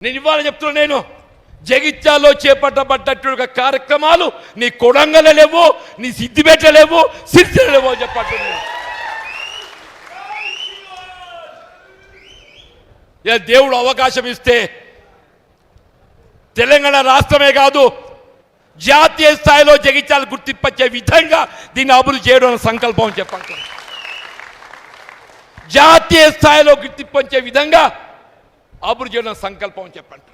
నేను ఇవాళ చెప్తున్నా, నేను జగిత్యాల్లో చేపట్టబడ్డటువంటి కార్యక్రమాలు నీ కొడంగల్ లేవు, నీ సిద్దిపేట లేవు, సిరిసిల్ల లేవు చెప్పంటున్నాను. దేవుడు అవకాశం ఇస్తే తెలంగాణ రాష్ట్రమే కాదు జాతీయ స్థాయిలో జగిత్యాలు గుర్తింపచ్చే విధంగా దీన్ని అభివృద్ధి చేయడం సంకల్పం చెప్పంటున్నాను. జాతీయ స్థాయిలో గుర్తింపచ్చే విధంగా అభివృద్ధి చేయడం సంకల్పం చెప్పండి.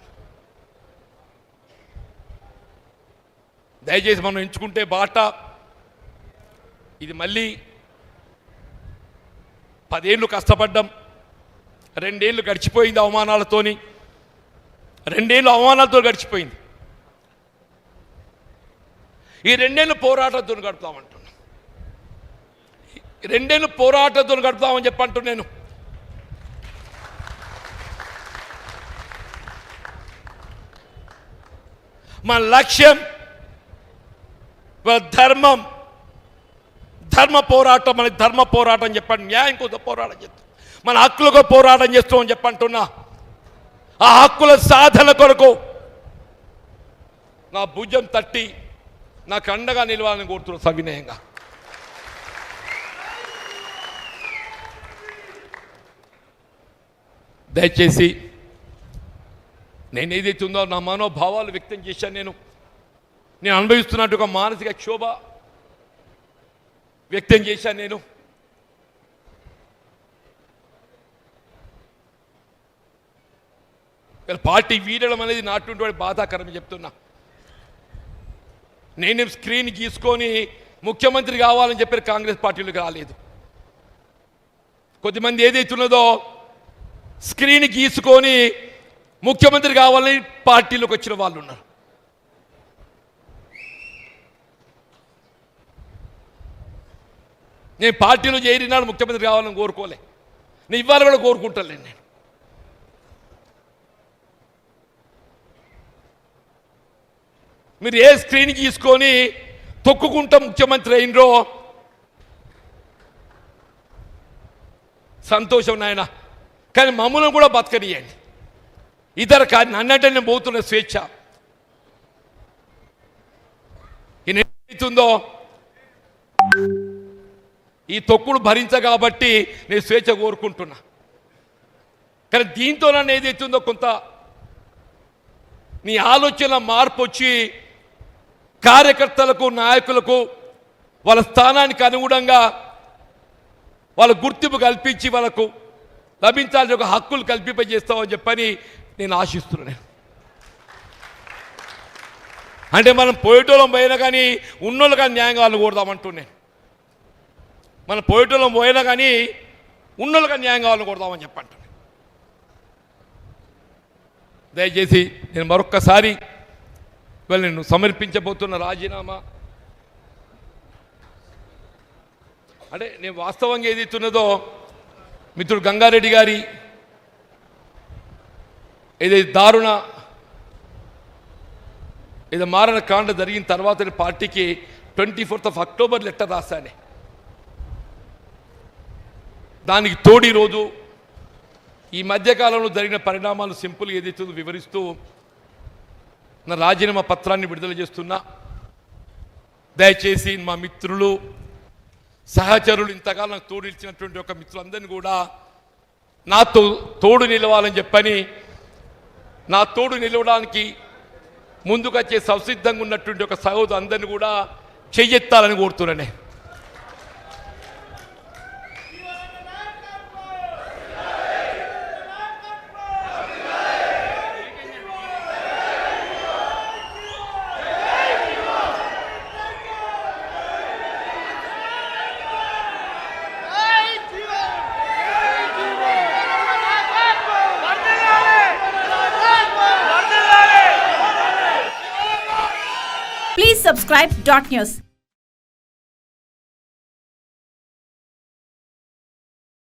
దయచేసి మనం ఎంచుకుంటే బాట ఇది. మళ్ళీ 10 ఏళ్ళు కష్టపడ్డాం, 2 ఏళ్ళు గడిచిపోయింది అవమానాలతోని, 2 ఏళ్ళు అవమానాలతో గడిచిపోయింది. ఈ 2 ఏళ్ళు పోరాటంతో గడుపుతామంటున్నా, 2 ఏళ్ళు పోరాటంతో గడుపుతామని చెప్పంటున్నాను. మన లక్ష్యం ధర్మం, ధర్మ పోరాటం, మన ధర్మ పోరాటం చెప్పండి, న్యాయం కోసం పోరాటం చేస్తాం, మన హక్కులకు పోరాటం చేస్తామని చెప్పంటున్నా. ఆ హక్కుల సాధన కొరకు నా భుజం తట్టి నాకు అండగా నిలవాలని కోరుతున్నా సవినయంగా. దయచేసి నేను ఏదైతే ఉందో నా మనోభావాలు వ్యక్తం చేశాను, నేను అనుభవిస్తున్నట్టు ఒక మానసిక క్షోభ వ్యక్తం చేశాను. నేను పార్టీ వీడడం అనేది నాటువంటి బాధాకరం చెప్తున్నా. నేనేం స్క్రీన్ గీసుకొని ముఖ్యమంత్రి కావాలని చెప్పి కాంగ్రెస్ పార్టీలకు రాలేదు. కొద్దిమంది ఏదైతున్నదో స్క్రీన్ గీసుకొని ముఖ్యమంత్రి కావాలని పార్టీలోకి వచ్చిన వాళ్ళు ఉన్నారు. నేను పార్టీలో చేరినాడు ముఖ్యమంత్రి కావాలని కోరుకోలే, నేను ఇవాళ కూడా కోరుకుంటాను. నేను మీరు ఏ స్క్రీన్ గీసుకొని తొక్కుకుంటా ముఖ్యమంత్రి అయినరో సంతోషం నాయన, కానీ మమ్మల్ని కూడా బతకనియండి. ఇతర నన్నంటే నేను పోతున్న స్వేచ్ఛ ఏదైతుందో ఈ తొక్కుడు భరించ కాబట్టి నేను స్వేచ్ఛ కోరుకుంటున్నా. కానీ దీంతో నన్ను ఏదైతుందో కొంత నీ ఆలోచన మార్పు వచ్చి కార్యకర్తలకు, నాయకులకు వాళ్ళ స్థానానికి అనుగుణంగా వాళ్ళ గుర్తింపు కల్పించి వాళ్ళకు లభించాల్సిన ఒక హక్కులు కల్పింపజేస్తామని చెప్పని నేను ఆశిస్తున్నాను. అంటే మనం పోయేటోళ్ళం పోయినా కానీ ఉన్నోళ్ళు కానీ న్యాయం కావాలని కోరుదామంటున్నాను. మనం పోయేటోళ్ళం పోయినా కానీ ఉన్నోళ్ళు కానీ న్యాయం కావాలని కోరుదామని చెప్పంటున్నాను. దయచేసి నేను మరొక్కసారి ఇవాళ నేను సమర్పించబోతున్న రాజీనామా అంటే నేను వాస్తవంగా ఏదైతున్నదో మిత్రుడు గంగారెడ్డి గారి ఏదైతే దారుణ ఏదో మారణ కాండ జరిగిన తర్వాత పార్టీకి 24th అక్టోబర్ లెటర్ రాశానే. దానికి తోడి రోజు ఈ మధ్యకాలంలో జరిగిన పరిణామాలు సింపుల్ ఏదైతే వివరిస్తూ నా రాజీనామా పత్రాన్ని విడుదల చేస్తున్నా. దయచేసి మా మిత్రులు, సహచరులు, ఇంతకాలం నాకు తోడు ఇచ్చినటువంటి ఒక మిత్రులందరినీ కూడా నాతో తోడు నిలవాలని చెప్పని, నా తోడు నిలవడానికి ముందుకొచ్చే సంసిద్ధంగా ఉన్నటువంటి ఒక సహోదరు అందరినీ కూడా చెయ్యెత్తాలని కోరుతున్నానే. Please subscribe .news.